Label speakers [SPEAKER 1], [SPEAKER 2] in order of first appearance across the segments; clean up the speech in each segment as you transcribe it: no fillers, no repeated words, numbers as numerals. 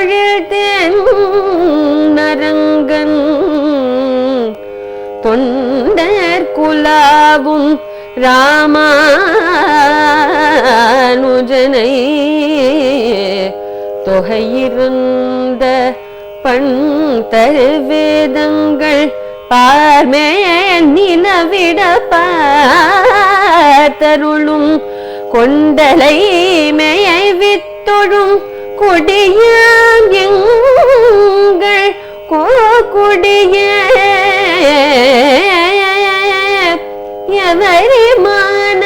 [SPEAKER 1] பொழில்தேன் நரங்கன் தொண்டர் குலாவும் ராமானுஜனை தொகையிருந்த பண் தருவேதங்கள் பார்மே நிலவிட பார்த்தருளும் கொண்டலை மேயை வித்தொழும் கொடியாம் எங்கள் கோக்குடிய எவரிமான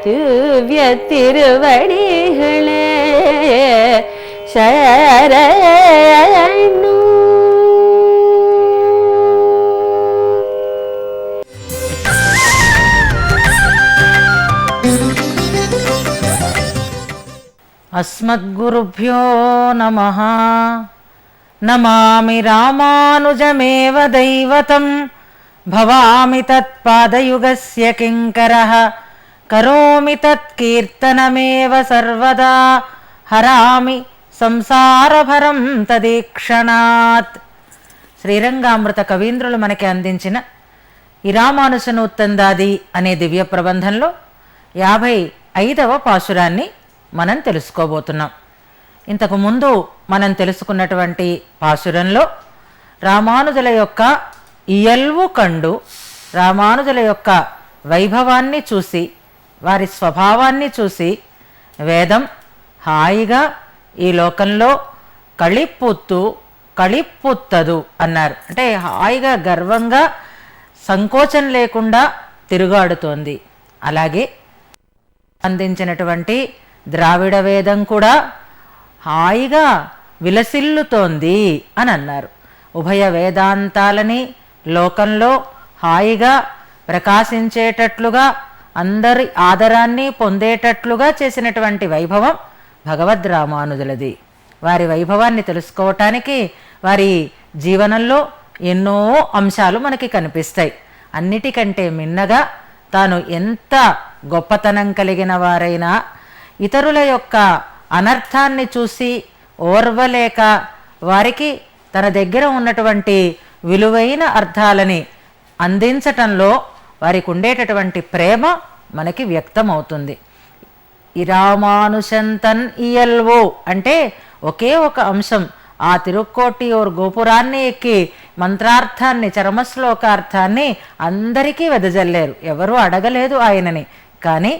[SPEAKER 1] திவ்ய திருவடிகளே சரணு.
[SPEAKER 2] అస్మద్గురుభ్యో నమః. నమామి రామానుజమేవ దైవతం భవామి తత్పాదయుగస్య కింకరః కరోమి తత్కీర్తనమేవ సర్వదా హరామి సంసారభరం తదీక్షణాత్. శ్రీరంగామృత కవీంద్రులు మనకి అందించిన ఈ రామానుజనూత్తందాది అనే దివ్య ప్రబంధంలో 55వ పాశురాన్ని మనం తెలుసుకోబోతున్నాం. ఇంతకు ముందు మనం తెలుసుకున్నటువంటి పాశురంలో రామానుజుల యొక్క ఇయల్వు కండు రామానుజుల యొక్క వైభవాన్ని చూసి వారి స్వభావాన్ని చూసి వేదం హాయిగా ఈ లోకంలో కళిప్పుత్తదు అన్నారు. అంటే హాయిగా గర్వంగా సంకోచం లేకుండా తిరుగాడుతోంది. అలాగే అందించినటువంటి ద్రావిడ వేదం కూడా హాయిగా విలసిల్లుతోంది అని అన్నారు. ఉభయ వేదాంతాలని లోకంలో హాయిగా ప్రకాశించేటట్లుగా అందరి ఆదరాన్ని పొందేటట్లుగా చేసినటువంటి వైభవం భగవద్ రామానుజులది. వారి వైభవాన్ని తెలుసుకోవటానికి వారి జీవనంలో ఎన్నో అంశాలు మనకి కనిపిస్తాయి. అన్నిటికంటే మిన్నగా తాను ఎంత గొప్పతనం కలిగిన వారైనా ఇతరుల యొక్క అనర్థాన్ని చూసి ఓర్వలేక వారికి తన దగ్గర ఉన్నటువంటి విలువైన అర్థాలని అందించటంలో వారికి ఉండేటటువంటి ప్రేమ మనకి వ్యక్తమవుతుంది. ఈ రామానుజంతన్ ఇయల్వో అంటే ఒకే ఒక అంశం. ఆ తిరుక్కోటియూర్ గోపురాన్ని ఎక్కి మంత్రార్థాన్ని చరమశ్లోకార్థాన్ని అందరికీ వెదజల్లారు. ఎవరూ అడగలేదు ఆయనని. కానీ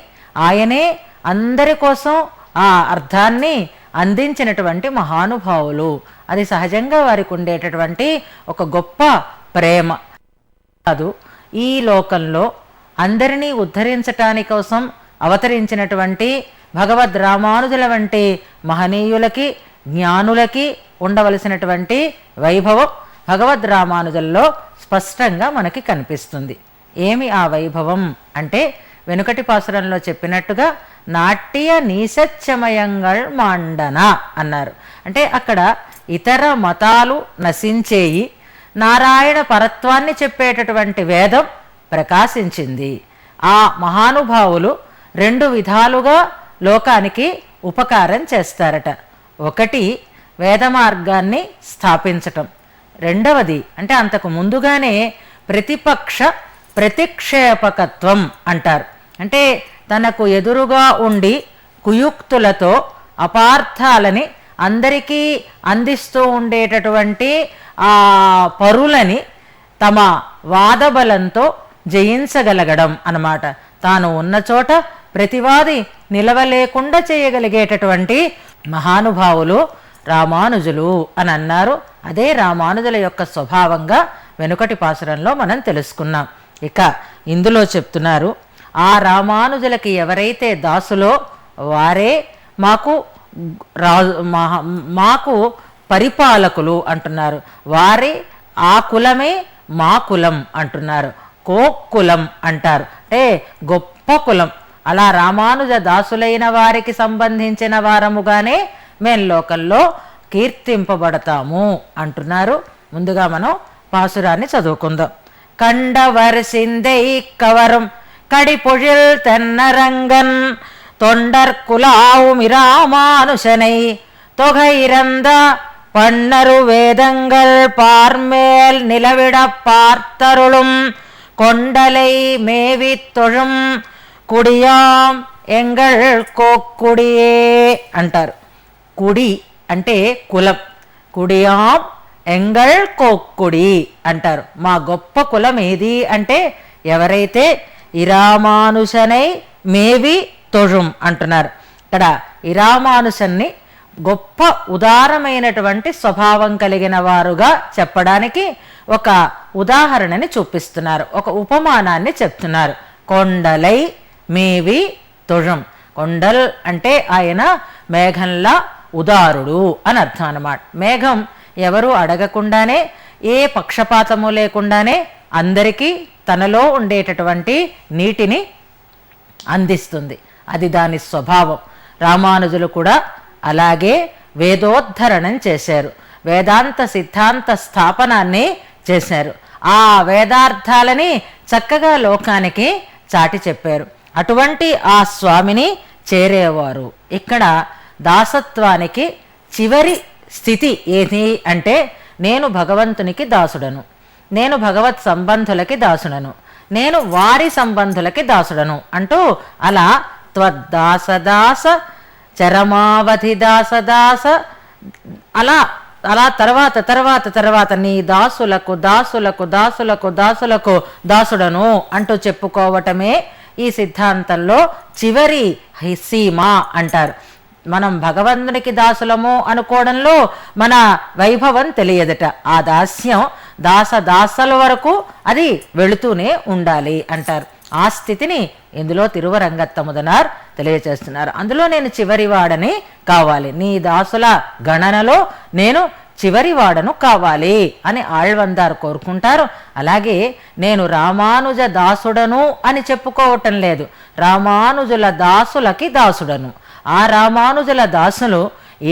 [SPEAKER 2] ఆయనే అందరి కోసం ఆ అర్థాన్ని అందించినటువంటి మహానుభావులు. అది సహజంగా వారికి ఉండేటటువంటి ఒక గొప్ప ప్రేమ. కాదు, ఈ లోకంలో అందరినీ ఉద్ధరించటాని కోసం అవతరించినటువంటి భగవద్ రామానుజుల వంటి మహనీయులకి జ్ఞానులకి ఉండవలసినటువంటి వైభవం భగవద్ రామానుజుల్లో స్పష్టంగా మనకి కనిపిస్తుంది. ఏమి ఆ వైభవం అంటే వెనుకటి పాసురంలో చెప్పినట్టుగా నాట్య నీసత్యమయంగళ్ మాండన అన్నారు. అంటే అక్కడ ఇతర మతాలు నశించేయి, నారాయణ పరత్వాన్ని చెప్పేటటువంటి వేదం ప్రకాశించింది. ఆ మహానుభావులు 2 విధాలుగా లోకానికి ఉపకారం చేస్తారట. ఒకటి వేద మార్గాన్ని స్థాపించటం, రెండవది అంటే అంతకు ముందుగానే ప్రతిపక్ష ప్రతిక్షేపకత్వం అంటారు. అంటే తనకు ఎదురుగా ఉండి కుయుక్తులతో అపార్థాలని అందరికీ అందిస్తూ ఉండేటటువంటి ఆ పరులని తమ వాదబలంతో జయించగలగడం అన్నమాట. తాను ఉన్న చోట ప్రతివాది నిలవలేకుండా చేయగలిగేటటువంటి మహానుభావులు రామానుజులు అని అన్నారు. అదే రామానుజుల యొక్క స్వభావంగా వెనుకటి పాసురంలో మనం తెలుసుకున్నాం. ఇక ఇందులో చెప్తున్నారు, ఆ రామానుజులకి ఎవరైతే దాసులో వారే మాకు పరిపాలకులు అంటున్నారు. వారే ఆ కులమే మా కులం అంటున్నారు. కోక్కులం అంటారు. అంటే గొప్ప కులం. అలా రామానుజ దాసులైన వారికి సంబంధించిన వారముగానే మేం లోకల్లో కీర్తింపబడతాము అంటున్నారు. ముందుగా మనం పాసురాన్ని చదువుకుందాం. కండవర్సిందై కవరం కడిపొழில் தென்னரங்கன் தொண்டர்குலாவுமிராமானுஷனை தொகையிறந்த பன்னரு வேதங்கள் பார்மேல் நிலவிட பார்த்தருளும் கொண்டலை மேவித் தொழும் కుడియాం ఎంగళ్ కోక్కుడియే అంటారు. కుడి అంటే కులం, కుడియాం ఎంగళ్ కోక్కుడి అంటారు. మా గొప్ప కులం ఏది అంటే ఎవరైతే ఇరామానుషనై మేవి తొഴുం అంటున్నారు. ఇక్కడ ఇరామానుషన్ని గొప్ప ఉదారమైనటువంటి స్వభావం కలిగిన వారుగా చెప్పడానికి ఒక ఉదాహరణని చూపిస్తున్నారు, ఒక ఉపమానాన్ని చెప్తున్నారు. కొండలై మేవి తొഴുం. కొండల్ అంటే ఆయన మేఘంలా ఉదారుడు అని అర్థం అన్నమాట. మేఘం ఎవరు అడగకుండానే, ఏ పక్షపాతము లేకుండానే అందరికీ తనలో ఉండేటటువంటి నీటిని అందిస్తుంది. అది దాని స్వభావం. రామానుజులు కూడా అలాగే వేదోద్ధరణం చేశారు, వేదాంత సిద్ధాంత స్థాపనాన్ని చేశారు. ఆ వేదార్థాలని చక్కగా లోకానికి చాటి చెప్పారు. అటువంటి ఆ స్వామిని చేరేవారు. ఇక్కడ దాసత్వానికి చివరి స్థితి ఏది అంటే నేను భగవంతునికి దాసుడను, నేను భగవత్ సంబంధులకి దాసుడను, నేను వారి సంబంధులకి దాసుడను అంటూ అలా త్వద్దాసదాస చరమావధి దాసదాస అలా అలా తర్వాత తర్వాత తర్వాత నీ దాసులకు దాసులకు దాసులకు దాసులకు దాసుడను అంటూ చెప్పుకోవటమే ఈ సిద్ధాంతంలో చివరి సీమ అంటారు. మనం భగవంతునికి దాసులము అనుకోవడంలో మన వైభవం తెలియదట. ఆ దాస్యం దాసల వరకు అది వెళుతూనే ఉండాలి అంటారు. ఆ స్థితిని ఇందులో తిరువరంగత్తముదనార్ తెలియచేస్తున్నారు. అందులో నేను చివరివాడని కావాలి, నీ దాసుల గణనలో నేను చివరివాడను కావాలి అని ఆళ్వందారు కోరుకుంటారు. అలాగే నేను రామానుజ దాసుడను అని చెప్పుకోవటం లేదు, రామానుజుల దాసులకి దాసుడను. ఆ రామానుజుల దాసులు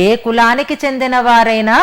[SPEAKER 2] ఏ కులానికి చెందిన వారైనా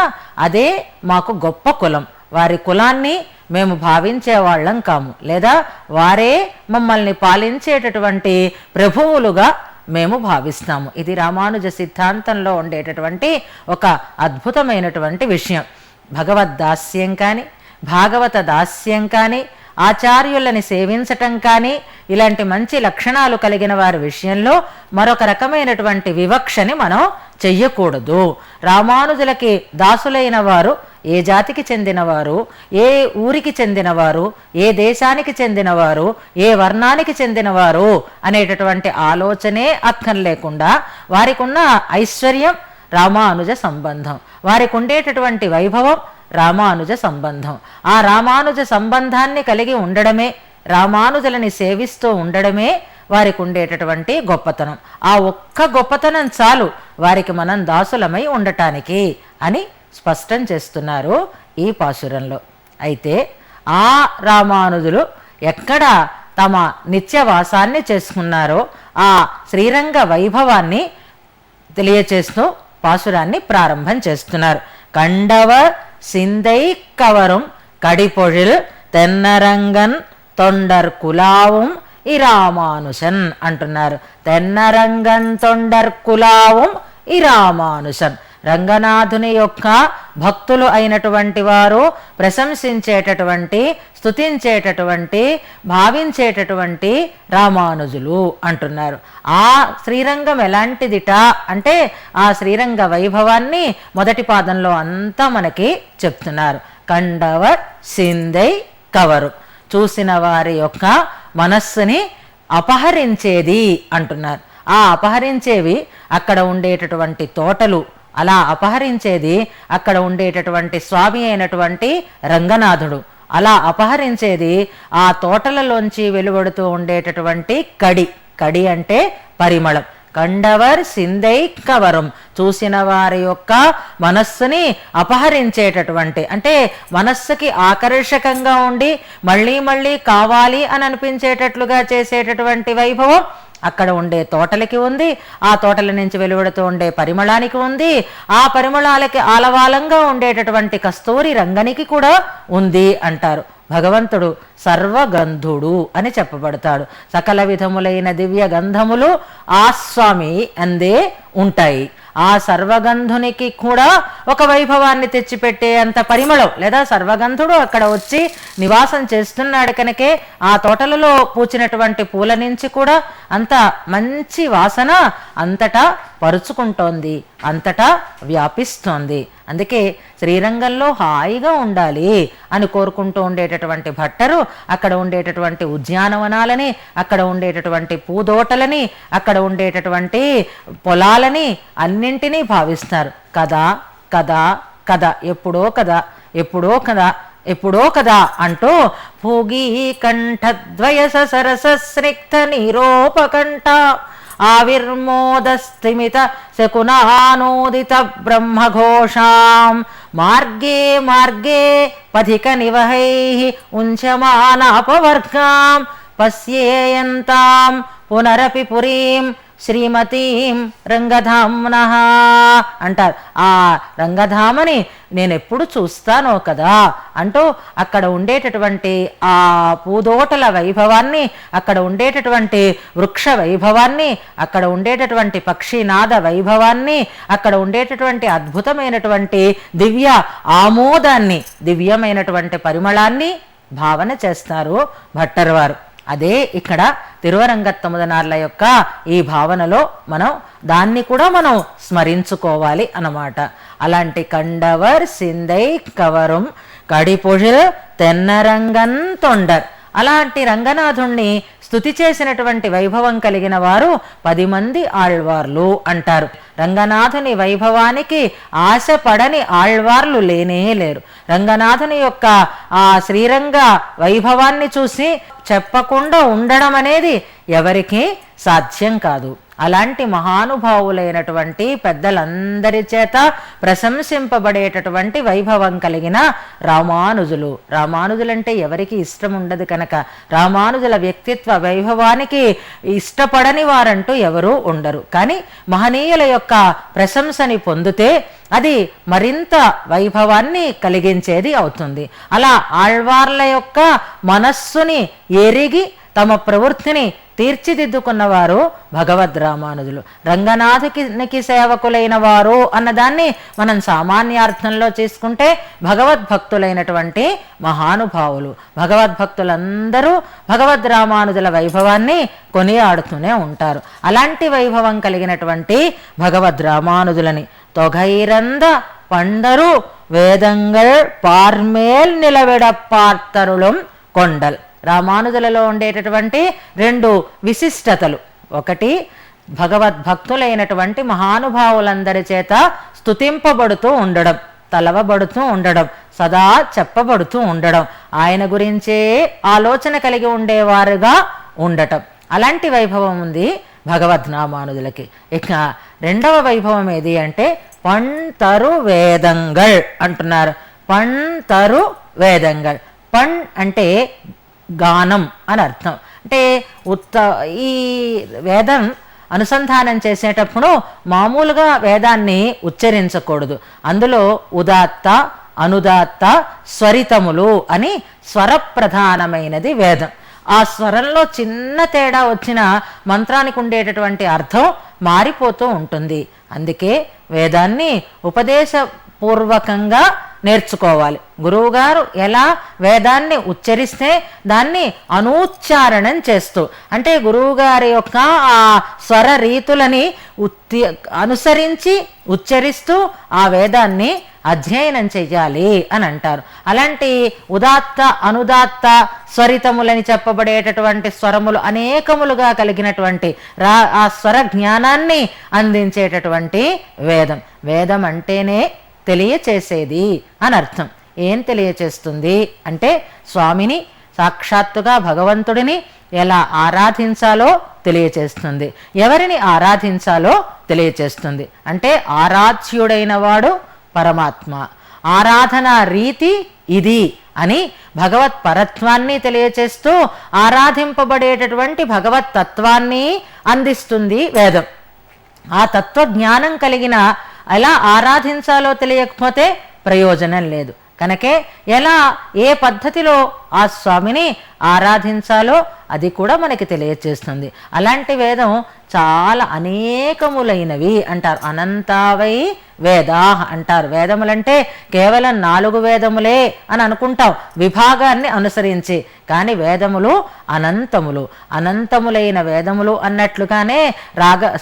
[SPEAKER 2] అదే మాకు గొప్ప కులం. వారి కులాన్ని మేము భావించే వాళ్ళం కాము, లేదా వారే మమ్మల్ని పాలించేటటువంటి ప్రభువులుగా మేము భావిస్తాము. ఇది రామానుజ సిద్ధాంతంలో ఉండేటటువంటి ఒక అద్భుతమైనటువంటి విషయం. భగవద్దాస్యం కానీ, భాగవత దాస్యం కానీ, ఆచార్యులని సేవించటం కానీ, ఇలాంటి మంచి లక్షణాలు కలిగిన వారి విషయంలో మరొక రకమైనటువంటి వివక్షని మనం చెయ్యకూడదు. రామానుజులకి దాసులైన వారు ఏ జాతికి చెందినవారు, ఏ ఊరికి చెందినవారు, ఏ దేశానికి చెందినవారు, ఏ వర్ణానికి చెందినవారు అనేటటువంటి ఆలోచనే అక్కర్లేకుండా వారికి ఉన్న ఐశ్వర్యం రామానుజ సంబంధం, వారికి ఉండేటటువంటి వైభవం రామానుజ సంబంధం. ఆ రామానుజ సంబంధాన్ని కలిగి ఉండడమే, రామానుజులని సేవిస్తూ ఉండడమే వారికి ఉండేటటువంటి గొప్పతనం. ఆ ఒక్క గొప్పతనం చాలు వారికి మనం దాసులమై ఉండటానికి అని స్పష్టం చేస్తున్నారు ఈ పాశురంలో. అయితే ఆ రామానుజులు ఎక్కడ తమ నిత్యవాసాన్ని చేసుకున్నారో ఆ శ్రీరంగ వైభవాన్ని తెలియచేస్తూ పాశురాన్ని ప్రారంభం చేస్తున్నారు. కండవ సిందై కవరం కడిపొழிల్ తెన్నరంగన్ తొండర్ కులావం ఈ రామానుషన్ అంటున్నారు. తెన్నరంగన్ తొండర్ కులావం ఈ రామానుషన్, రంగనాథుని యొక్క భక్తులు అయినటువంటి వారు ప్రశంసించేటటువంటి, స్తుతించేటటువంటి, భావించేటటువంటి రామానుజులు అంటున్నారు. ఆ శ్రీరంగం ఎలాంటిదిట అంటే ఆ శ్రీరంగ వైభవాన్ని మొదటి పాదంలో అంతా మనకి చెప్తున్నారు. కండవ సిందై కవరు, చూసిన వారి యొక్క మనస్సుని అపహరించేది అంటున్నారు. ఆ అపహరించేవి అక్కడ ఉండేటటువంటి తోటలు, అలా అపహరించేది అక్కడ ఉండేటటువంటి స్వామి అయినటువంటి రంగనాథుడు, అలా అపహరించేది ఆ తోటలలోంచి వెలువడుతూ ఉండేటటువంటి కడి అంటే పరిమళం. కండవర్ సిందై కవరం, చూసిన వారి యొక్క మనస్సుని అపహరించేటటువంటి, అంటే మనస్సుకి ఆకర్షకంగా ఉండి మళ్ళీ మళ్ళీ కావాలి అని అనిపించేటట్లుగా చేసేటటువంటి వైభవం అక్కడ ఉండే తోటలకి ఉంది, ఆ తోటల నుంచి వెలువడుతూ ఉండే పరిమళానికి ఉంది, ఆ పరిమళాలకి ఆలవాలంగా ఉండేటటువంటి కస్తూరి రంగనికి కూడా ఉంది అంటారు. భగవంతుడు సర్వగంధుడు అని చెప్పబడతాడు. సకల విధములైన దివ్య గంధములు ఆ స్వామి అందే ఉంటాయి. ఆ సర్వగంధునికి కూడా ఒక వైభవాన్ని తెచ్చిపెట్టే అంత పరిమళం, లేదా సర్వగంధుడు అక్కడ వచ్చి నివాసం చేస్తున్నాడు కనుకే ఆ తోటలలో పూచినటువంటి పూల నుంచి కూడా అంత మంచి వాసన అంతటా పరుచుకుంటోంది, అంతటా వ్యాపిస్తోంది. అందుకే శ్రీరంగంలో హాయిగా ఉండాలి అని కోరుకుంటూ ఉండేటటువంటి భట్టరు అక్కడ ఉండేటటువంటి ఉద్యానవనాలని, అక్కడ ఉండేటటువంటి పూదోటలని, అక్కడ ఉండేటటువంటి పొలాలని అన్నింటినీ భావిస్తారు. కదా కదా కదా, ఎప్పుడో కదా, ఎప్పుడో కదా, ఎప్పుడో కదా అంటూ భోగీ కంఠద్వయ సరస స్నిగ్ధ నిరోపకంఠ ఆవిర్మోదస్థిమిత శకునానోదిత బ్రహ్మఘోషాం మార్గే మార్గే పథిక నివహైః ఉంచమానాపవర్గాం పశ్యేయంతాం పునరపి పురీం శ్రీమతీం రంగధామ్నః అంటారు. ఆ రంగధామని నేనెప్పుడు చూస్తానో కదా అంటూ అక్కడ ఉండేటటువంటి ఆ పూదోటల వైభవాన్ని, అక్కడ ఉండేటటువంటి వృక్ష వైభవాన్ని, అక్కడ ఉండేటటువంటి పక్షినాద వైభవాన్ని, అక్కడ ఉండేటటువంటి అద్భుతమైనటువంటి దివ్య ఆమోదాన్ని, దివ్యమైనటువంటి పరిమళాన్ని భావన చేస్తారు భట్టర్ వారు. అదే ఇక్కడ తిరువరంగత్తముదనార్ల యొక్క ఈ భావనలో దాన్ని కూడా మనం స్మరించుకోవాలి అన్నమాట. అలాంటి కండవర్ సిందై కవరం కడిపొழிల్ తెన్నరంగన్ తొండర్, అలాంటి రంగనాథుణ్ణి స్తుతి చేసినటువంటి వైభవం కలిగిన వారు 10 మంది ఆళ్వార్లు అంటారు. రంగనాథుని వైభవానికి ఆశపడని ఆళ్వార్లు లేనే లేరు. రంగనాథుని యొక్క ఆ శ్రీరంగ వైభవాన్ని చూసి చెప్పకుండా ఉండడం అనేది ఎవరికీ సాధ్యం కాదు. అలాంటి మహానుభావులైనటువంటి పెద్దలందరి చేత ప్రశంసింపబడేటటువంటి వైభవం కలిగిన రామానుజులు. రామానుజులంటే ఎవరికి ఇష్టం ఉండదు కనుక రామానుజుల వ్యక్తిత్వ వైభవానికి ఇష్టపడని వారంటూ ఎవరూ ఉండరు. కానీ మహనీయుల యొక్క ప్రశంసని పొందితే అది మరింత వైభవాన్ని కలిగించేది అవుతుంది. అలా ఆళ్వార్ల యొక్క మనస్సుని ఎరిగి తమ ప్రవృత్తిని తీర్చిదిద్దుకున్నవారు భగవద్ రామానుజులు. రంగనాథునికి సేవకులైన వారు అన్నదాన్ని మనం సామాన్యార్థంలో చేసుకుంటే భగవద్భక్తులైనటువంటి మహానుభావులు. భగవద్భక్తులందరూ భగవద్ రామానుజుల వైభవాన్ని కొనియాడుతూనే ఉంటారు. అలాంటి వైభవం కలిగినటువంటి భగవద్ రామానుజులని தொகையிறந்த பண்டரு வேதங்கள் பார்மேல் నిలబెడపార్తరులం కొండల్. రామానుజులలో ఉండేటటువంటి 2 విశిష్టతలు. ఒకటి, భగవద్భక్తులైనటువంటి మహానుభావులందరి చేత స్తుతింపబడుతూ ఉండడం, తలవబడుతూ ఉండడం, సదా చెప్పబడుతూ ఉండడం, ఆయన గురించే ఆలోచన కలిగి ఉండేవారుగా ఉండటం. అలాంటి వైభవం ఉంది భగవద్ రామానుజులకి. ఇక 2వ వైభవం ఏది అంటే పంతరు వేదంగల్ అంటున్నారు. పంతరు వేదంగల్. పణ్ అంటే గానం అని అర్థం. అంటే ఈ వేదం అనుసంధానం చేసేటప్పుడు మామూలుగా వేదాన్ని ఉచ్చరించకూడదు. అందులో ఉదాత్త, అనుదాత్త, స్వరితములు అని స్వరప్రధానమైనది వేదం. ఆ స్వరంలో చిన్న తేడా వచ్చిన మంత్రానికి ఉండేటటువంటి అర్థం మారిపోతూ ఉంటుంది. అందుకే వేదాన్ని ఉపదేశపూర్వకంగా నేర్చుకోవాలి. గురువుగారు ఎలా వేదాన్ని ఉచ్చరిస్తే దాన్ని అనూచ్చారణం చేస్తూ, అంటే గురువుగారి యొక్క ఆ స్వర రీతులని అనుసరించి ఉచ్చరిస్తూ ఆ వేదాన్ని అధ్యయనం చెయ్యాలి అని అంటారు. అలాంటి ఉదాత్త, అనుదాత్త స్వరితములని చెప్పబడేటటువంటి స్వరములు అనేకములుగా కలిగినటువంటి ఆ స్వర జ్ఞానాన్ని అందించేటటువంటి వేదం. వేదం అంటేనే తెలియచేసేది అని అర్థం. ఏం తెలియచేస్తుంది అంటే స్వామిని, సాక్షాత్తుగా భగవంతుడిని ఎలా ఆరాధించాలో తెలియచేస్తుంది, ఎవరిని ఆరాధించాలో తెలియచేస్తుంది. అంటే ఆరాధ్యుడైన వాడు పరమాత్మ, ఆరాధన రీతి ఇది అని భగవత్ పరత్వాన్ని తెలియచేస్తూ ఆరాధింపబడేటటువంటి భగవత్ తత్వాన్ని అందిస్తుంది వేదం. ఆ తత్వజ్ఞానం కలిగిన ఎలా ఆరాధించాలో తెలియకపోతే ప్రయోజనం లేదు. కనుకే ఎలా ఏ పద్ధతిలో ఆ స్వామిని ఆరాధించాలో అది కూడా మనకి తెలియచేస్తుంది. అలాంటి వేదం చాలా అనేకములైనవి అంటారు. అనంతావై వేదా అంటారు. వేదములంటే కేవలం 4 వేదములే అని అనుకుంటాం విభాగాన్ని అనుసరించి, కానీ వేదములు అనంతములు. అనంతములైన వేదములు అన్నట్లుగానే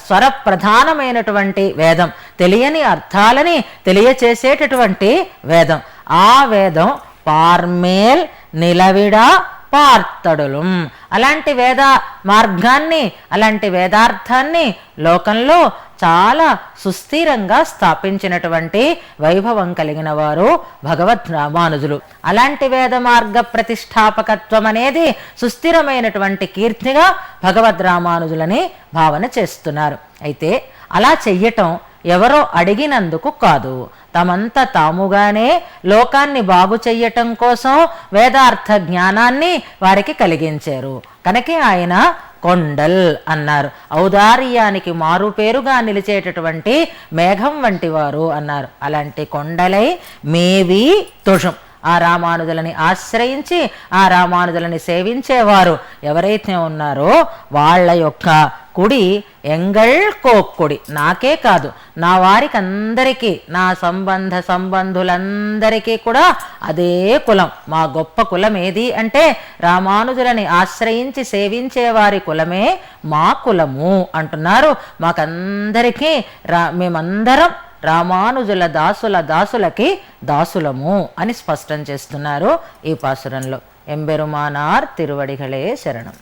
[SPEAKER 2] స్వర ప్రధానమైనటువంటి వేదం, తెలియని అర్థాలని తెలియచేసేటటువంటి వేదం. ఆ వేదం పార్మేల్ నిలవిడా పార్తడులం. అలాంటి వేద మార్గాన్ని, అలాంటి వేదార్థాన్ని లోకంలో చాలా సుస్థిరంగా స్థాపించినటువంటి వైభవం కలిగిన వారు భగవద్ రామానుజులు. అలాంటి వేద మార్గ ప్రతిష్టాపకత్వం అనేది సుస్థిరమైనటువంటి కీర్తిగా భగవద్ రామానుజులని భావన చేస్తున్నారు. అయితే అలా చెయ్యటం ఎవరో అడిగినందుకు కాదు, తమంతా తాముగానే లోకాన్ని బాగు చెయ్యటం కోసం వేదార్థ జ్ఞానాన్ని వారికి కలిగించారు. కనుకే ఆయన కొండల్ అన్నారు. ఔదార్యానికి మారుపేరుగా నిలిచేటటువంటి మేఘం వంటి వారు అన్నారు. అలాంటి కొండలై మేవి తుషం, ఆ రామానుజులని ఆశ్రయించి ఆ రామానుజులని సేవించేవారు ఎవరైతే ఉన్నారో వాళ్ళ యొక్క కుడి ఎంగళ్ కోక్కుడి, నాకే కాదు నా వారికి అందరికీ, నా సంబంధులందరికీ కూడా అదే కులం. మా గొప్ప కులం ఏది అంటే రామానుజులని ఆశ్రయించి సేవించే వారి కులమే మా కులము అంటున్నారు. మాకందరికీ మేమందరం రామానుజుల దాసులకి దాసులము అని స్పష్టం చేస్తున్నారు ఈ పాసురంలో. ఎంబెరుమానార్ తిరువడిగళే శరణం.